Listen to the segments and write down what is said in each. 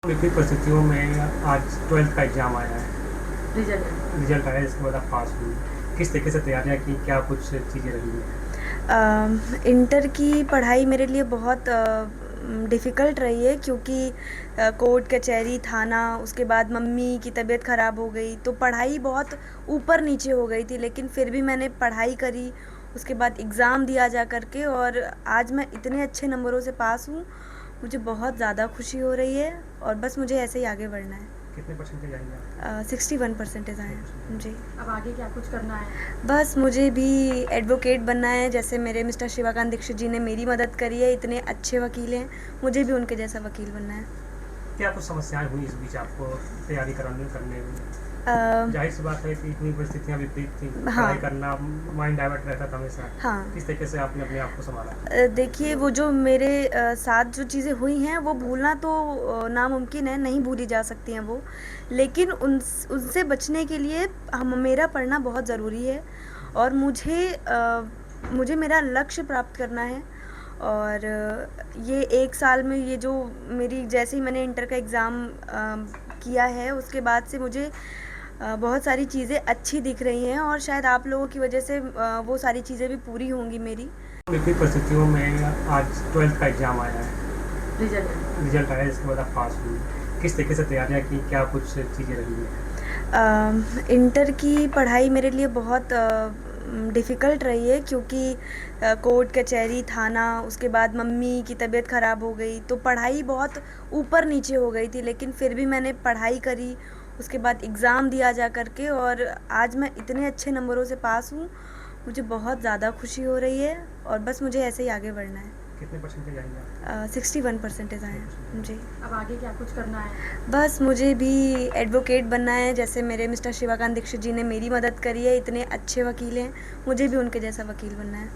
विपरीत परिस्थितियों में आज 12th का एग्ज़ाम आया है, रिजल्ट आया है, इसके बाद आप पास हुई। किस तरीके से तैयारियाँ की, क्या कुछ चीज़ें रही हैं? इंटर की पढ़ाई मेरे लिए बहुत डिफ़िकल्ट रही है क्योंकि कोर्ट कचहरी थाना उसके बाद मम्मी की तबीयत ख़राब हो गई तो पढ़ाई बहुत ऊपर नीचे हो गई थी, लेकिन फिर भी मैंने पढ़ाई करी। उसके बाद एग्ज़ाम दिया जा कर के और आज मैं इतने अच्छे नंबरों से पास हूँ। मुझे बहुत ज़्यादा खुशी हो रही है और बस मुझे ऐसे ही आगे बढ़ना है। कितने परसेंटेज आएंगे आप? 61% आए हैं जी। अब आगे क्या कुछ करना है? बस मुझे भी एडवोकेट बनना है, जैसे मेरे मिस्टर शिवाकांत दीक्षित जी ने मेरी मदद करी है, इतने अच्छे वकील हैं, मुझे भी उनके जैसा वकील बनना है। क्या कुछ समस्याएं हुई इस बीच आपको तैयारी करने में? अ, जाहिर सी बात है कि इतनी परिस्थितियाँ विपरीत थी, हाँ। पढ़ाई करना, माइंड डाइवर्ट रहता था हमेशा। हाँ। किस तरीके से आपने अपने आप को संभाला? देखिए वो जो मेरे साथ जो चीज़ें हुई हैं वो भूलना तो नामुमकिन है, नहीं भूली जा सकती हैं वो। लेकिन उनसे बचने के लिए मेरा पढ़ना बहुत ज़रूरी है और मुझे मेरा लक्ष्य प्राप्त करना है। और ये 1 साल में ये जो मेरी जैसे ही मैंने इंटर का एग्ज़ाम किया है उसके बाद से मुझे बहुत सारी चीज़ें अच्छी दिख रही हैं और शायद आप लोगों की वजह से वो सारी चीज़ें भी पूरी होंगी मेरी। विपरीत परिस्थितियों में आज 12th का एग्ज़ाम आया है, रिजल्ट आया है, इसके बाद आप पास हुई। किस तरीके से तैयारियाँ की, क्या कुछ चीज़ें रही हैं? इंटर की पढ़ाई मेरे लिए बहुत डिफ़िकल्ट रही है क्योंकि कोर्ट कचहरी थाना उसके बाद मम्मी की तबीयत ख़राब हो गई तो पढ़ाई बहुत ऊपर नीचे हो गई थी, लेकिन फिर भी मैंने पढ़ाई करी। उसके बाद एग्ज़ाम दिया जा कर के और आज मैं इतने अच्छे नंबरों से पास हूँ। मुझे बहुत ज़्यादा खुशी हो रही है और बस मुझे ऐसे ही आगे बढ़ना है। कितने परसेंटेज आएंगे आप? 61% आए हैं जी। अब आगे क्या कुछ करना है? बस मुझे भी एडवोकेट बनना है, जैसे मेरे मिस्टर शिवाकांत दीक्षित जी ने मेरी मदद करी है, इतने अच्छे वकील हैं, मुझे भी उनके जैसा वकील बनना है।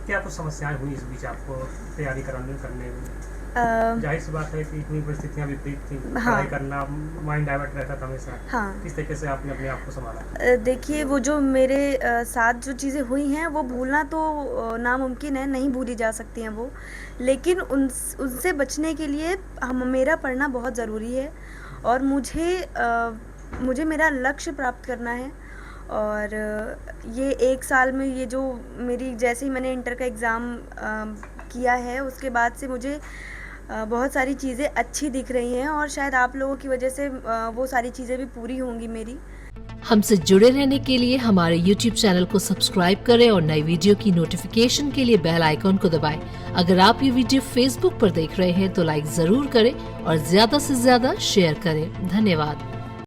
क्या कुछ समस्याएं हुई इस बीच आपको तैयारी करने में? अ, जाहिर सी बात है कि इतनी परिस्थितियाँ विपरीत थी, हाँ। पढ़ाई करना, माइंड डाइवर्ट रहता था हमेशा। हाँ। किस तरीके से आपने अपने आप को संभाला? देखिए वो जो मेरे साथ जो चीज़ें हुई हैं वो भूलना तो नामुमकिन है, नहीं भूली जा सकती हैं वो। लेकिन उनसे बचने के लिए मेरा पढ़ना बहुत ज़रूरी है और मुझे मेरा लक्ष्य प्राप्त करना है। और ये 1 साल में ये जो मेरी जैसे ही मैंने इंटर का एग्ज़ाम किया है उसके बाद से मुझे बहुत सारी चीज़ें अच्छी दिख रही हैं और शायद आप लोगों की वजह से वो सारी चीज़ें भी पूरी होंगी मेरी। हमसे जुड़े रहने के लिए हमारे YouTube चैनल को सब्सक्राइब करें और नई वीडियो की नोटिफिकेशन के लिए बेल आइकॉन को दबाएं। अगर आप ये वीडियो Facebook पर देख रहे हैं तो लाइक जरूर करें और ज्यादा से ज्यादा शेयर करें। धन्यवाद।